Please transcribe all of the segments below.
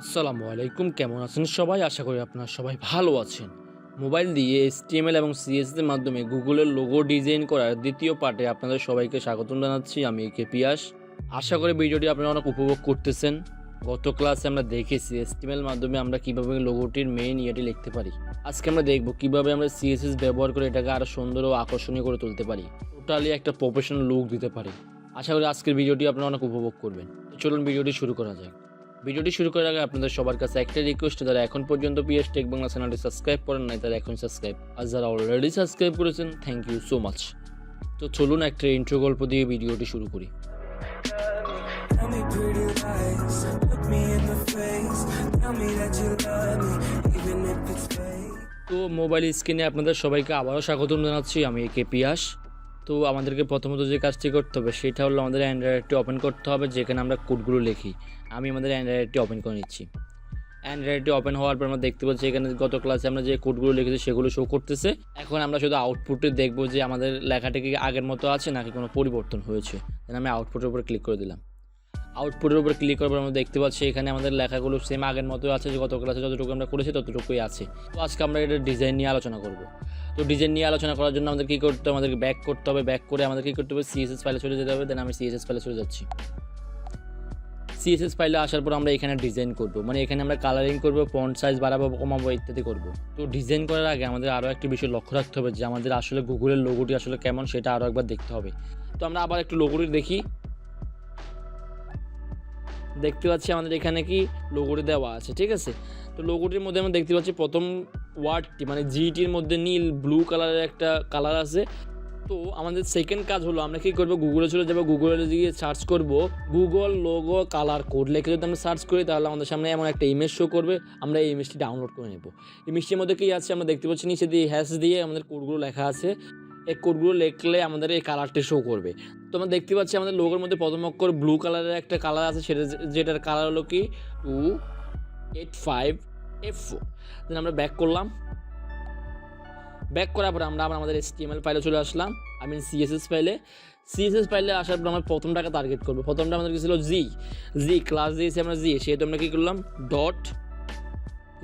আসসালামু আলাইকুম, কেমন আছেন সবাই? আশা করি আপনারা সবাই ভালো আছেন। মোবাইল দিয়ে HTML এবং CSS এর মাধ্যমে গুগলের লোগো ডিজাইন করার দ্বিতীয় পার্টে আপনাদের সবাইকে স্বাগতম জানাচ্ছি। আমি পিয়াস। আশা করি ভিডিওটি আপনারা অনেক উপভোগ করতেছেন। গত ক্লাসে আমরা দেখেছি HTML মাধ্যমে আমরা কীভাবে লোগোটির মেইন ইয়েটি লিখতে পারি। আজকে আমরা দেখব কীভাবে আমরা CSS ব্যবহার করে এটাকে আরও সুন্দর ও আকর্ষণীয় করে তুলতে পারি, টোটালি একটা প্রফেশনাল লুক দিতে পারি। আশা করি আজকের ভিডিওটি আপনারা অনেক উপভোগ করবেন। তো চলুন ভিডিওটি শুরু করা যাক। ভিডিওটি শুরু করার আগে আপনাদের সবার কাছে একটা রিকোয়েস্ট, যারা এখন পর্যন্ত পিএস টেক বাংলা চ্যানেলটি সাবস্ক্রাইব করেন নাই তারা এখন সাবস্ক্রাইব, আর যারা অলরেডি সাবস্ক্রাইব করেছেন থ্যাংক ইউ সো মাচ। তো চলুন একটা ইন্ট্রো গল্প দিয়ে ভিডিওটি শুরু করি। তো মোবাইল স্ক্রিনে আপনাদের সবাইকে আবারও স্বাগতম জানাচ্ছি। আমি পিয়াস। তো আমাদেরকে প্রথমত যে কাজটি করতে হবে সেটা হলো আমাদের অ্যান্ড্রয়েডটি ওপেন করতে হবে, যেখানে আমরা কোডগুলো লিখি। আমি আমাদের অ্যান্ড্রয়েডটি ওপেন করে নিচ্ছি। অ্যান্ড্রয়েডটি ওপেন হওয়ার পর আমরা দেখতে পাচ্ছি এখানে গত ক্লাসে আমরা যে কোডগুলো লিখেছি সেগুলো শো করতেছে। এখন আমরা শুধু আউটপুটে দেখবো যে আমাদের লেখাটি কি আগের মতো আছে নাকি কোনো পরিবর্তন হয়েছে। আমি আউটপুটের উপরে ক্লিক করে দিলাম। আউটপুটের উপরে ক্লিক করার পর আমরা দেখতে পাচ্ছি এখানে আমাদের লেখাগুলো সেম আগের মতো আছে, যে গত ক্লাসে যতটুকু আমরা করেছি ততটুকুই আছে। তো আজকে আমরা এটা ডিজাইন নিয়ে আলোচনা করব। তো ডিজাইন নিয়ে আলোচনা করার জন্য আমাদের কী করতে হবে, আমাদেরকে ব্যাক করতে হবে। ব্যাক করে আমাদের কী করতে হবে, CSS ফাইলে চলে যেতে হবে। দেন আমি CSS ফাইলে চলে যাচ্ছি। CSS ফাইলে আসার পর আমরা এখানে ডিজাইন করব, মানে এখানে আমরা কালারিং করব, ফন্ট সাইজ বাড়াবো কমাবো ইত্যাদি করব। তো ডিজাইন করার আগে আমাদের আরও একটি বিষয় লক্ষ্য রাখতে হবে, যে আমাদের আসলে গুগলের লোগোটি আসলে কেমন সেটা আরও একবার দেখতে হবে। তো আমরা আবার একটু লোগোটি দেখি। দেখতে পাচ্ছি আমাদের এখানে কি লোগোটি দেওয়া আছে, ঠিক আছে। তো লোগোটির মধ্যে আমরা দেখতে পাচ্ছি প্রথম ওয়ার্ডটি মানে জিটির মধ্যে নীল ব্লু কালারের একটা কালার আছে। তো আমাদের সেকেন্ড কাজ হলো আমরা কী করবো, গুগলে চলে যাবো। গুগলে গিয়ে সার্চ করব গুগল লোগো কালার কোড লিখে যদি আমরা সার্চ করি তাহলে আমাদের সামনে এমন একটা ইমেজ শো করবে। আমরা এই ইমেজটি ডাউনলোড করে নেব। ইমেজটির মধ্যে কী আছে আমরা দেখতে পাচ্ছি, নিচে দিয়ে হ্যাশ দিয়ে আমাদের কোডগুলো লেখা আছে। এই কোডগুলো লিখলে আমাদের এই কালারটি শো করবে। তো আমরা দেখতে পাচ্ছি আমাদের লোগোর মধ্যে প্রথম অক্ষর ব্লু কালারের একটা কালার আছে, যেটার কালার হলো কি 285F4। দেন আমরা ব্যাক করলাম। ব্যাক করার পর আমরা আবার আমাদের HTML ফাইলে চলে আসলাম। আমি CSS ফাইলে আসার পর আমরা প্রথমটাকে টার্গেট করবো। প্রথমটা আমাদের কি ছিল জি ক্লাস দিয়েছি আমরা সেহেতু আমরা কী করলাম ডট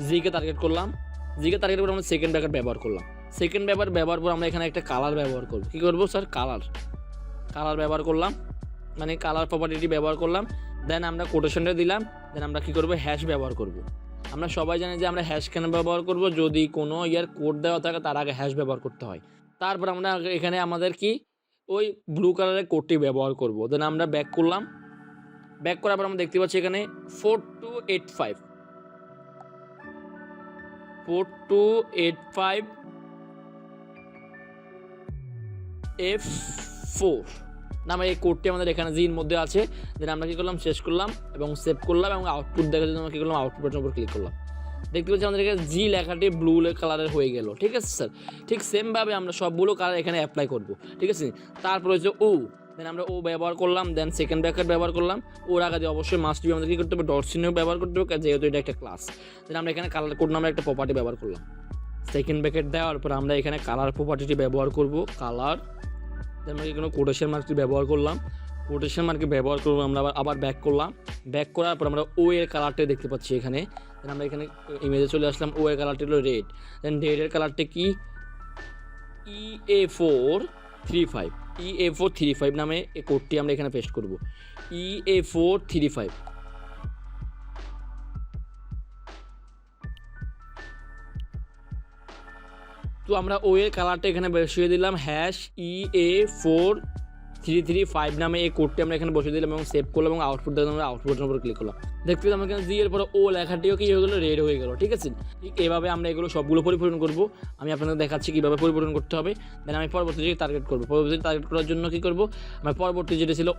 জিকে টার্গেট করলাম। জিকে টার্গেট করে আমরা সেকেন্ড ব্র্যাকেট ব্যবহার করলাম। সেকেন্ড ব্যবহার পর আমরা এখানে একটা কালার ব্যবহার করবো। কী করবো স্যার, কালার ব্যবহার করলাম, মানে কালার প্রপার্টিটি ব্যবহার করলাম। দেন আমরা কোটেশনটা দিলাম। দেন আমরা কী করবো, হ্যাশ ব্যবহার করব। আমরা সবাই জানি যে আমরা হ্যাশ কেন ব্যবহার করব, যদি কোনো কোড দেওয়া থাকে তার আগে হ্যাশ ব্যবহার করতে হয়। তারপর আমরা এখানে আমাদের কি ওই ব্লু কালারের কোডটি ব্যবহার করব। দেন আমরা ব্যাক করলাম। ব্যাক করার পর আমরা দেখতে পাচ্ছি এখানে 4285F4 নামে এই কোডটি আমাদের এখানে জির মধ্যে আছে। দেন আমরা কী করলাম, শেষ করলাম এবং সেভ করলাম এবং আউটপুট দেখার জন্য আমরা কী করলাম, আউটপুটের উপর ক্লিক করলাম। দেখতে পাচ্ছি আমাদের এখানে জি লেখাটি ব্লু কালারের হয়ে গেল, ঠিক আছে স্যার। ঠিক সেমভাবে আমরা সবগুলো কালার এখানে অ্যাপ্লাই করব, ঠিক আছে। তারপর হচ্ছে দেন আমরা ব্যবহার করলাম। দেন সেকেন্ড ব্র্যাকেট ব্যবহার করলাম। ওর আগে দিয়ে অবশ্যই মাস্ট বি আমাদের কী করতে হবে, ডট চিহ্ন ব্যবহার করতে হবে, যেহেতু এটা একটা ক্লাস। দেন আমরা এখানে কালার কোড নামে একটা প্রপার্টি ব্যবহার করলাম। সেকেন্ড ব্র্যাকেট দেওয়ার পর আমরা এখানে কালার প্রপার্টিটি ব্যবহার করব, কালার। দেন আমরা এখানে কোটেশন মার্কটি ব্যবহার করলাম। কোটেশন মার্কটি ব্যবহার করবো আমরা আবার ব্যাক করলাম। ব্যাক করার পর আমরা এর কালারটা দেখতে পাচ্ছি এখানে। দেন আমরা এখানে ইমেজে চলে আসলাম। এর কালারটি হলো রেড। দেন রেডের কালারটা কি EA435 নামে এই কোডটি আমরা এখানে পেস্ট করব। EA435। তো আমরা এর কালারটা এখানে বসিয়ে দিলাম, হ্যাশ EA4335 নামে এই কোডটি আমরা এখানে বসিয়ে দিলাম এবং সেভ করলাম এবং আউটপুট দেখলাম। আমরা আউটপুটের উপর ক্লিক করলাম। দেখতে পেলাম এখানে জি এর পরে লেখাটিও কি হয়ে গেলো, রেড হয়ে গেল, ঠিক আছে। ঠিক এভাবে আমরা এগুলো সবগুলো পরিপূরণ করব। আমি আপনাদের দেখাচ্ছি কীভাবে পরিপূরণ করতে হবে। দেন আমি পরবর্তী যে টার্গেট করবো। পরবর্তী টার্গেট করার জন্য কী করবো, আমরা পরবর্তী যেটা ছিল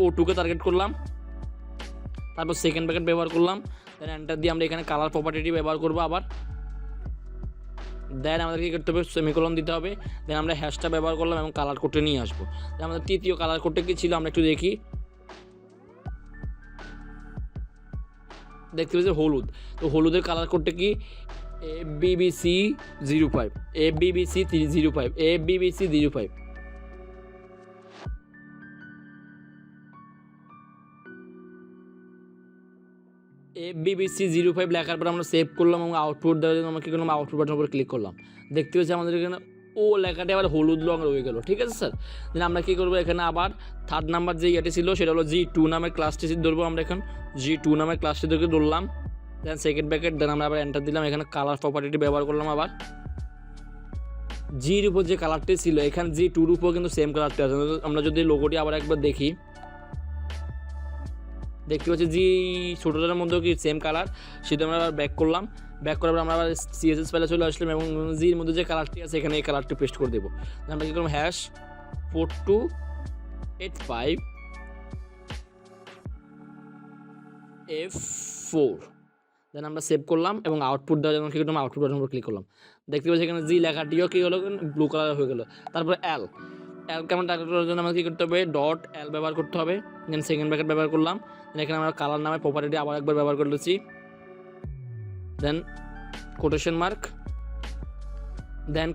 O2কে টার্গেট করলাম। তারপর সেকেন্ড ব্র্যাকেট ব্যবহার করলাম। দেন এন্টার দিয়ে আমরা এখানে কালার প্রপার্টিটি ব্যবহার করবো আবার। দেন আমাদের কী করতে হবে, সেমিকোলন দিতে হবে। দেন আমরা হ্যাশটা ব্যবহার করলাম এবং কালার কোডটা নিয়ে আসবো। দেন আমাদের তৃতীয় কালার কোডটা কী ছিল আমরা একটু দেখি। দেখতে পাচ্ছি হলুদ। তো হলুদের কালার কোডটা কি FBBC05। FBBC05 লেখার পর আমরা সেভ করলাম এবং আউটপুট দেওয়ার জন্য আমরা কী করলাম, আউটপুট বাটনের উপর ক্লিক করলাম। দেখতে পাচ্ছি আমাদের এখানে ও লেখাটি আবার হলুদ রঙ রয়ে গেল। ঠিক আছে স্যার, দেন আমরা কী করবো, এখানে আবার থার্ড নাম্বার যে ইয়েটি ছিল সেটা হলো G2 নামের ক্লাসটি ধরবো। আমরা এখন G2 নামের ক্লাসটি ধরলাম, দেন সেকেন্ড ব্র্যাকেট, দেন আমরা আবার এন্টার দিলাম। এখানে কালার প্রপার্টিটি ব্যবহার করলাম। আবার জির উপর যে কালারটি ছিল এখানে G2-র উপর কিন্তু সেম কালারটি আছে। আমরা যদি লোগোটি আবার একবার দেখি, দেখতে পাচ্ছি জি ছোটোটার মধ্যেও কি সেম কালার, সেটা আমরা আবার ব্যাক করলাম। ব্যাক করার পর আমরা আবার CSS ফাইলে চলে আসলাম এবং জির মধ্যে যে কালারটি আছে এখানে এই কালারটি পেস্ট করে দেবো। আমরা কী করলাম, #4285F4, দেন আমরা সেভ করলাম এবং আউটপুট দেওয়ার জন্য কী করলাম, আউটপুট বাটনের উপর ক্লিক করলাম। দেখতে পাচ্ছি এখানে জি লেখাটিও কী হলো, ব্লু কালার হয়ে গেলো। তারপরে এলকে আমরা টার্গেট করার জন্য আমাদের কী করতে হবে, .L ব্যবহার করতে হবে। দেন সেকেন্ড ব্র্যাকেট ব্যবহার করলাম। এখানে আমরা কালার নামে প্রপার্টিটি আবার একবার ব্যবহার করতেছি। দেন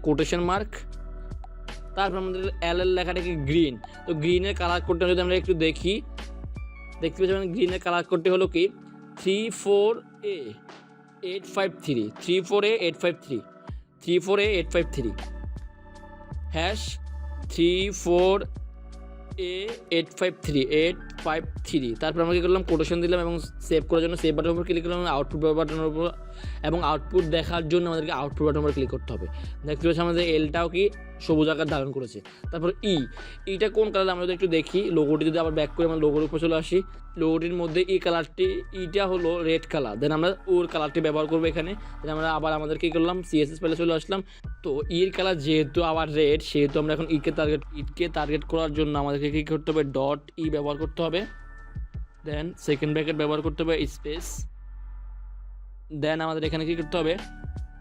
কোটেশন মার্ক, তারপর আমাদের এল লেখাটাকে গ্রিন, তো গ্রিনের কালার কোডটা যদি আমরা একটু দেখি, দেখতে পাচ্ছি মানে গ্রিনের কালার কোডটি হলো কি 34A853 34A853 #34A853 তারপর আমরা কী করলাম, কোটেশন দিলাম এবং সেভ করার জন্য সেভ বাটনের উপর ক্লিক করলাম, আউটপুট বাটনের উপর, এবং আউটপুট দেখার জন্য আমাদেরকে আউটপুট বাটনের উপর ক্লিক করতে হবে। দেখতে পাচ্ছি আমাদের এলটাও কি সবুজ আকার ধারণ করেছে। তারপর ইটা কোন কালার আমরা যদি একটু দেখি, লোগোটি যদি আবার ব্যাক করে আমরা লোগোর উপর চলে আসি, লোগোটির মধ্যে কালারটি ইটা হলো রেড কালার, দেন আমরা ওর কালারটি ব্যবহার করবো এখানে। দেন আমরা আবার আমাদের কী করলাম, CSS ফাইলে চলে আসলাম। তো কালার যেহেতু আবার রেড, সেহেতু আমরা এখন ইটকে টার্গেট করার জন্য আমাদেরকে কী করতে হবে, .E ব্যবহার করতে হবে। দেন সেকেন্ড ব্র্যাকেট ব্যবহার করতে হবে, স্পেস, দেন আমাদের এখানে কী করতে হবে,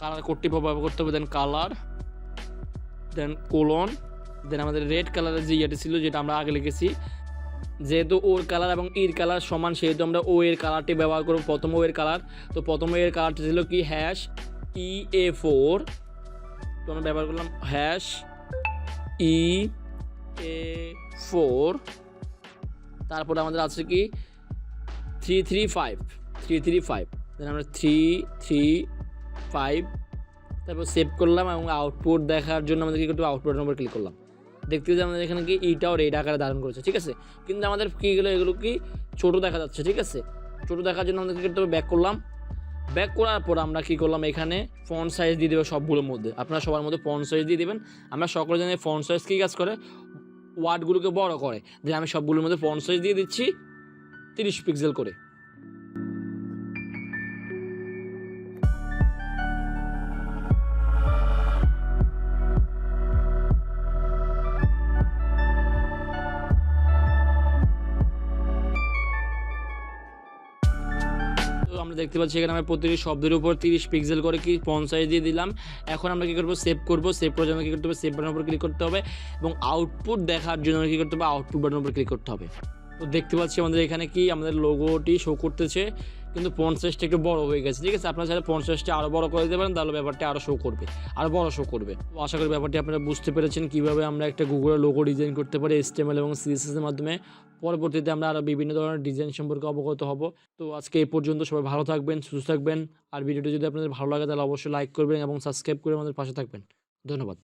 কালার কোডটি ব্যবহার করতে হবে। দেন কালার, দেন কোলন, দেন আমাদের রেড কালারের যে ইয়েটি ছিল যেটা আমরা আগে লিখেছি, যেহেতু ওর কালার এবং ইর কালার সমান সেহেতু আমরা ও এর কালারটি ব্যবহার করব। প্রথম ও এর কালার, তো প্রথম ও এর কালারটি ছিল কি #EA4, তো আমরা ব্যবহার করলাম #EA4। তারপরে আমাদের আছে কি 335, দেন আমরা 335, তারপর সেভ করলাম এবং আউটপুট দেখার জন্য আমাদের কী করতে হবে, আউটপুট নম্বর ক্লিক করলাম। দেখতে পাচ্ছি আমাদের এখানে কি ইটাও রেড আকারে ধারণ করেছে। ঠিক আছে, কিন্তু আমাদের কীগুলো এগুলো কি ছোটো দেখা যাচ্ছে। ঠিক আছে, ছোটো দেখার জন্য আমাদের কী করতে হবে, ব্যাক করলাম। ব্যাক করার পর আমরা কী করলাম, এখানে ফন্ট সাইজ দিয়ে দেবো সবগুলোর মধ্যে, আপনারা সবার মধ্যে ফন্ট সাইজ দিয়ে দেবেন। আমরা সকলে জানি ফন্ট সাইজ কী কাজ করে, ওয়ার্ডগুলোকে বড় করে। যে আমি সবগুলোর মধ্যে ফন্ট সাইজ দিয়ে দিচ্ছি 30 পিক্সেল করে। আমরা দেখতে পাচ্ছি এখানে আমরা প্রতিটি শব্দের উপর 30 পিক্সেল করে কি ফন্ট সাইজ দিয়ে দিলাম। এখন আমরা কী করবো, সেভ করবো। সেভ করার জন্য কী করতে হবে, সেভ বাটনের উপর ক্লিক করতে হবে এবং আউটপুট দেখার জন্য কী করতে হবে, আউটপুট বাটনের উপর ক্লিক করতে হবে। তো দেখতে পাচ্ছি আমাদের এখানে কি আমাদের লোগোটি শো করতেছে, কিন্তু ফন্ট সাইজটা একটু বড় হয়ে গেছে। ঠিক আছে, আপনারা চাইলে ফন্ট সাইজটা আরও বড় করে দিতে পারেন, তাহলে ব্যাপারটা আরও শো করবে, আরও বড় শো করবে। তো আশা করি ব্যাপারটি আপনারা বুঝতে পেরেছেন কীভাবে আমরা একটা গুগলের লোগো ডিজাইন করতে পারি HTML এবং CSS এর মাধ্যমে। পরবর্তীতে আমরা আরও বিভিন্ন ধরনের ডিজাইন সম্পর্কে অবগত হব। তো আজকে এই পর্যন্ত, সবাই ভালো থাকবেন, সুস্থ থাকবেন। আর ভিডিওটি যদি আপনাদের ভালো লাগে তাহলে অবশ্যই লাইক করবেন এবং সাবস্ক্রাইব করে আমাদের পাশে থাকবেন। ধন্যবাদ।